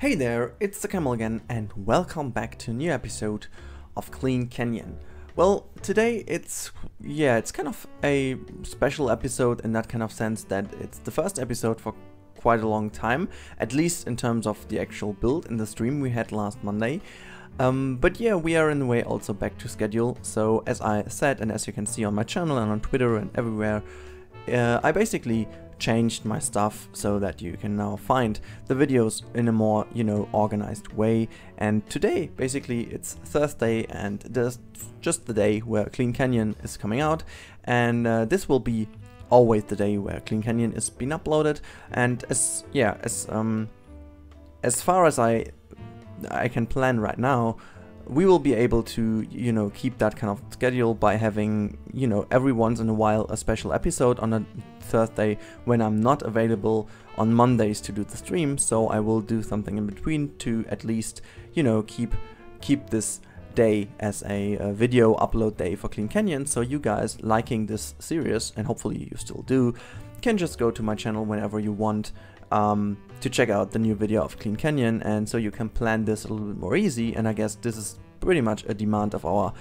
Hey there, it's the Camel again and welcome back to a new episode of Clean Canyon. Well, today it's kind of a special episode in that kind of sense that it's the first episode for quite a long time, at least in terms of the actual build in the stream we had last Monday. But yeah, we are in a way also back to schedule, so as I said and as you can see on my channel and on Twitter and everywhere, I basically changed my stuff so that you can now find the videos in a more, organized way. And today, basically, it's Thursday and there's just the day where Clean Canyon is coming out. And this will be always the day where Clean Canyon is being uploaded. And as far as I can plan right now, we will be able to, keep that kind of schedule by having, every once in a while a special episode on a Thursday when I'm not available on Mondays to do the stream. So I will do something in between to at least, keep this day as a video upload day for Clean Canyon. So you guys liking this series, and hopefully you still do, can just go to my channel whenever you want to check out the new video of Clean Canyon, and so you can plan this a little bit more easy. And I guess this is pretty much a demand of our,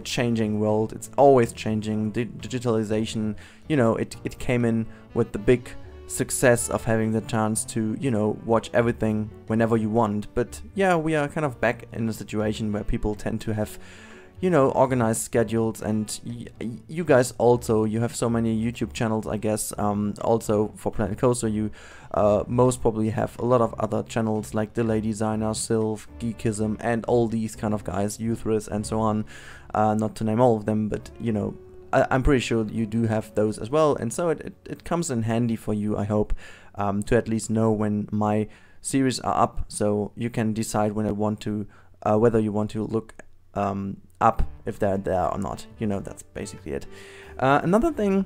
changing world. It's always changing. Digitalization, it came in with the big success of having the chance to, watch everything whenever you want. But yeah, we are kind of back in a situation where people tend to have, organized schedules, and you guys also, you have so many YouTube channels, I guess, also for Planet Coaster. You most probably have a lot of other channels like Delay Designer, Sylph, Geekism, and all these kind of guys, Euthris, and so on. Not to name all of them, but I'm pretty sure you do have those as well, and so it comes in handy for you, I hope, to at least know when my series are up, so you can decide when I want to, whether you want to look up if they're there or not. That's basically it. Another thing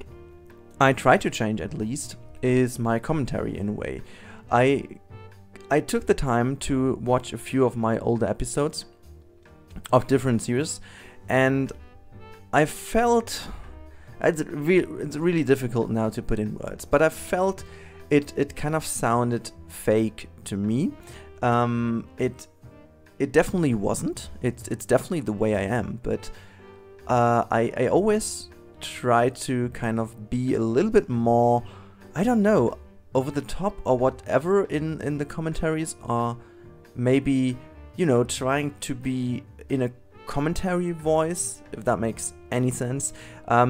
I try to change at least is my commentary in a way. I took the time to watch a few of my older episodes of different series, and I felt it's really difficult now to put in words, but I felt it kind of sounded fake to me. It definitely wasn't. It's definitely the way I am, but I always try to kind of be a little bit more, I don't know, over the top or whatever in the commentaries, or maybe, trying to be in a commentary voice, if that makes any sense.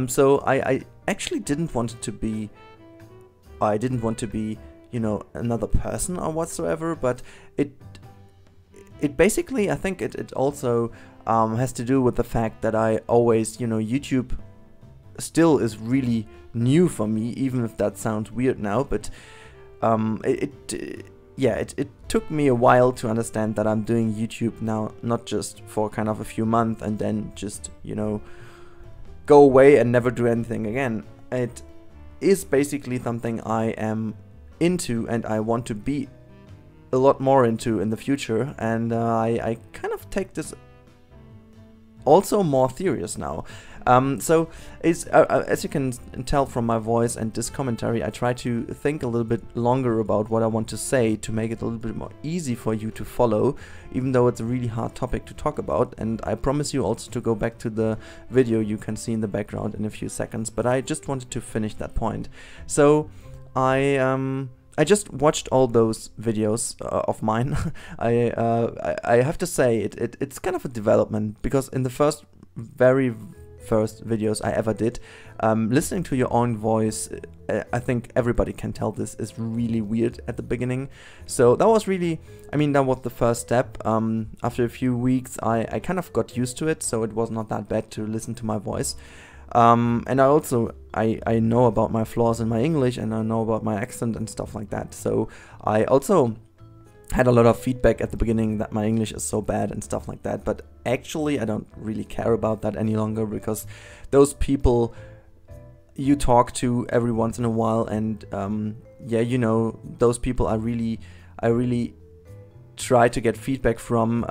So I actually didn't want it to be, another person or whatsoever, but it basically, I think it also has to do with the fact that I always, YouTube still is really new for me, even if that sounds weird now, but it took me a while to understand that I'm doing YouTube now, not just for kind of a few months and then just, go away and never do anything again. It is basically something I am into and I want to be a lot more into in the future, and I kind of take this also more serious now. So it's, as you can tell from my voice and this commentary, I try to think a little bit longer about what I want to say to make it a little bit more easy for you to follow, even though it's a really hard topic to talk about. And I promise you also to go back to the video you can see in the background in a few seconds, but I just wanted to finish that point. So I just watched all those videos of mine. I have to say it's kind of a development, because in the very first videos I ever did, listening to your own voice, I think everybody can tell this is really weird at the beginning. So that was really, that was the first step. After a few weeks I kind of got used to it, so it was not that bad to listen to my voice. And I also, I know about my flaws in my English, and I know about my accent and stuff like that. So I also had a lot of feedback at the beginning that my English is so bad and stuff like that. But actually I don't really care about that any longer, because those people you talk to every once in a while, and those people I really try to get feedback from,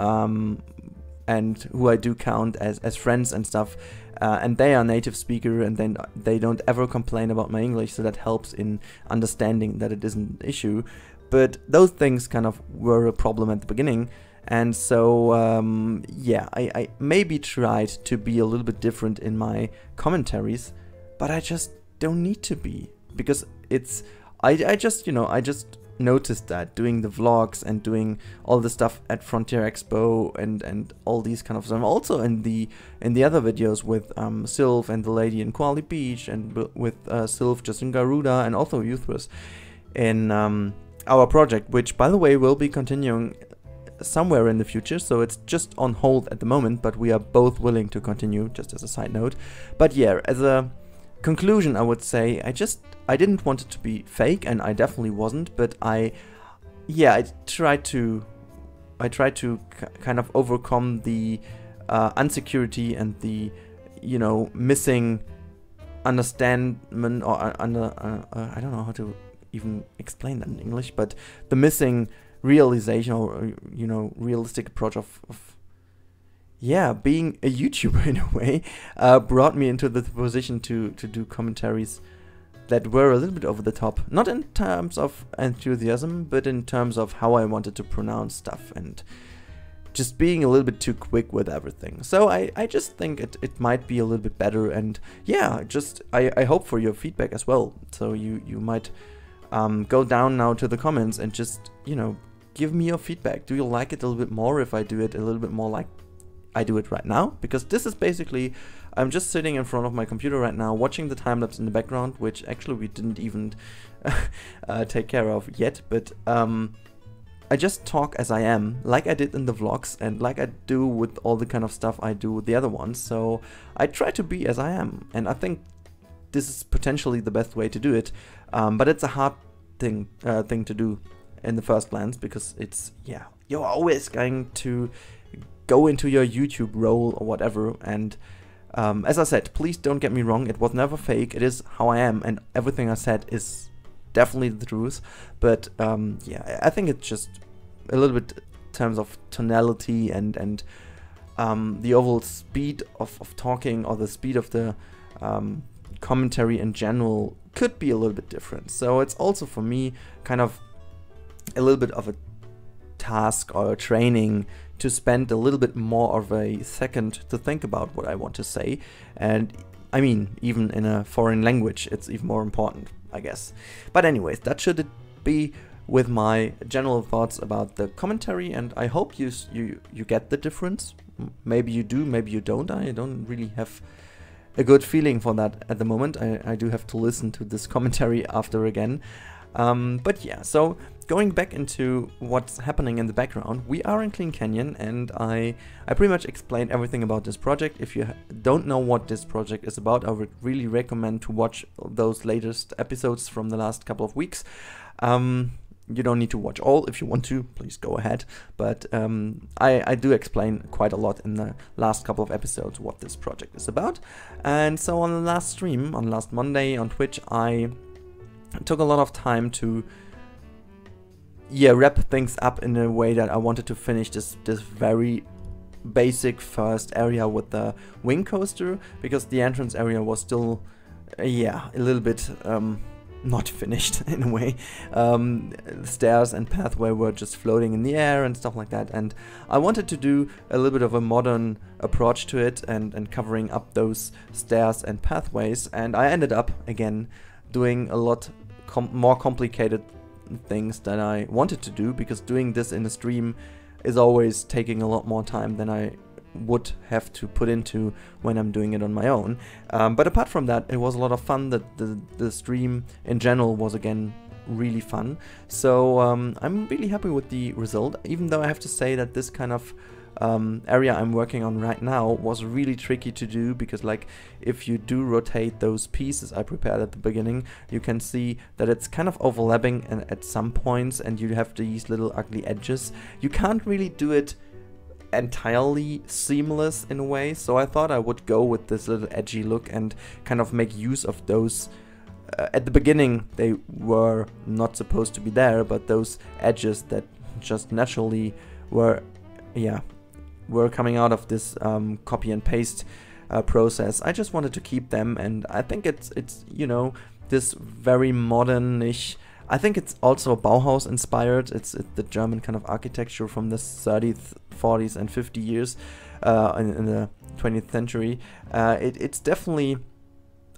and who I do count as friends and stuff. And they are native speaker, and then they don't ever complain about my English, so that helps in understanding that it isn't an issue. but those things kind of were a problem at the beginning. And so, yeah, I maybe tried to be a little bit different in my commentaries, but I just don't need to be, because I just noticed that doing the vlogs and doing all the stuff at Frontier Expo and all these kind of stuff, also in the other videos with Sylph and the lady in Koali Beach, and with Sylph just in Garuda, and also Euthris in our project, which by the way will be continuing somewhere in the future, so it's just on hold at the moment, but we are both willing to continue, just as a side note. But yeah, as a conclusion, I would say I didn't want it to be fake, and I definitely wasn't, but I tried to kind of overcome the insecurity and the missing understanding, or I don't know how to even explain that in English, but the missing realization, or realistic approach of being a YouTuber in a way, brought me into the position to do commentaries that were a little bit over the top, not in terms of enthusiasm, but in terms of how I wanted to pronounce stuff, and just being a little bit too quick with everything. So I just think it might be a little bit better, and yeah, I hope for your feedback as well. So you might go down now to the comments and just give me your feedback. Do you like it a little bit more if I do it a little bit more like I do it right now? Because this is basically, I'm just sitting in front of my computer right now, watching the time-lapse in the background, which actually we didn't even take care of yet, but I just talk as I am, like I did in the vlogs, and like I do with all the kind of stuff I do with the other ones. So I try to be as I am, and I think this is potentially the best way to do it, but it's a hard thing to do in the first glance, because it's, you're always going to go into your YouTube role or whatever, and as I said, please don't get me wrong, it was never fake, it is how I am, and everything I said is definitely the truth, but I think it's just a little bit in terms of tonality and the overall speed of talking, or the speed of the commentary in general could be a little bit different. So it's also for me kind of a little bit of a task or a training to spend a little bit more of a second to think about what I want to say. And I mean, even in a foreign language, it's even more important, I guess. But anyways, that should be with my general thoughts about the commentary, and I hope you get the difference. Maybe you do, maybe you don't. I don't really have a good feeling for that at the moment. I do have to listen to this commentary after again. But yeah, so going back into what's happening in the background, we are in Clean Canyon, and I pretty much explained everything about this project. If you don't know what this project is about, I would really recommend to watch those latest episodes from the last couple of weeks. You don't need to watch all. If you want to, please go ahead. But I do explain quite a lot in the last couple of episodes what this project is about. And so on the last stream, on last Monday on Twitch, I took a lot of time to wrap things up in a way that I wanted to finish this very basic first area with the wing coaster, because the entrance area was still a little bit not finished in a way. The stairs and pathway were just floating in the air and stuff like that, and I wanted to do a little bit of a modern approach to it and covering up those stairs and pathways, and I ended up again doing a lot more complicated things than I wanted to do, because doing this in a stream is always taking a lot more time than I would have to put into when I'm doing it on my own. But apart from that, it was a lot of fun. That the stream in general was again really fun. So I'm really happy with the result, even though I have to say that this kind of area I'm working on right now was really tricky to do, because like if you do rotate those pieces I prepared at the beginning, you can see that it's kind of overlapping at some points, and you have these little ugly edges. You can't really do it entirely seamless in a way, so I thought I would go with this little edgy look and kind of make use of those. At the beginning they were not supposed to be there, but those edges that just naturally were coming out of this copy and paste process, I just wanted to keep them, and I think it's this very modern-ish I think it's also Bauhaus inspired. It's the German kind of architecture from the 30s, 40s and 50 years in the 20th century. It's definitely,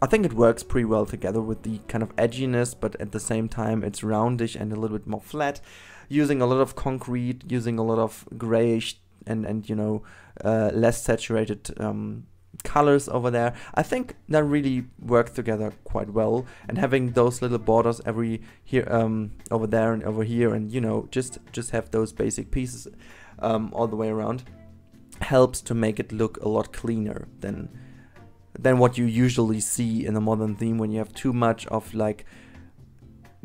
I think it works pretty well together with the kind of edginess, but at the same time it's roundish and a little bit more flat, using a lot of concrete, using a lot of grayish and you know, less saturated colors over there. I think that really works together quite well, and having those little borders every here over there and over here, and you know, just have those basic pieces all the way around helps to make it look a lot cleaner than what you usually see in a modern theme, when you have too much of like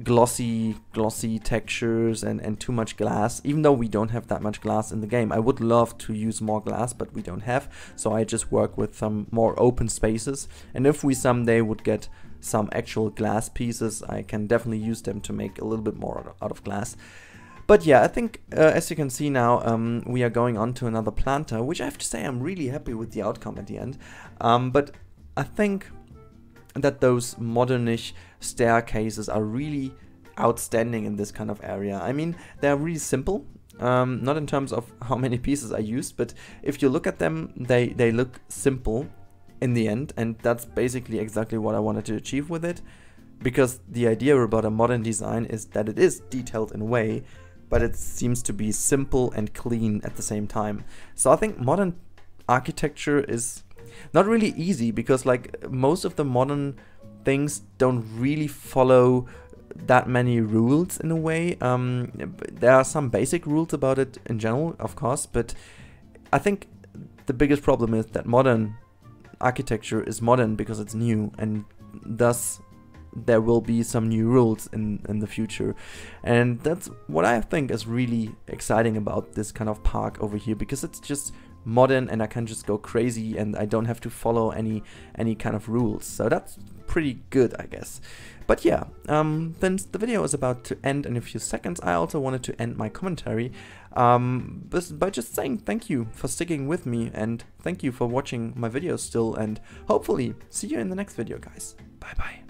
glossy textures and too much glass. Even though we don't have that much glass in the game, I would love to use more glass, but we don't have, so I just work with some more open spaces, and if we someday would get some actual glass pieces, I can definitely use them to make a little bit more out of glass. But yeah, I think as you can see now, we are going on to another planter, which I have to say I'm really happy with the outcome at the end. But I think that those modernish staircases are really outstanding in this kind of area. I mean, they're really simple, not in terms of how many pieces I used, but if you look at them, they look simple in the end, and that's basically exactly what I wanted to achieve with it, because the idea about a modern design is that it is detailed in a way, but it seems to be simple and clean at the same time. So I think modern architecture is not really easy, because like most of the modern things don't really follow that many rules in a way. There are some basic rules about it in general, of course, but I think the biggest problem is that modern architecture is modern because it's new, and thus there will be some new rules in the future. And that's what I think is really exciting about this kind of park over here, because it's just modern and I can just go crazy and I don't have to follow any kind of rules. So that's pretty good, I guess. But yeah, since the video is about to end in a few seconds, I also wanted to end my commentary by just saying thank you for sticking with me, and thank you for watching my videos still, and hopefully see you in the next video, guys. Bye bye.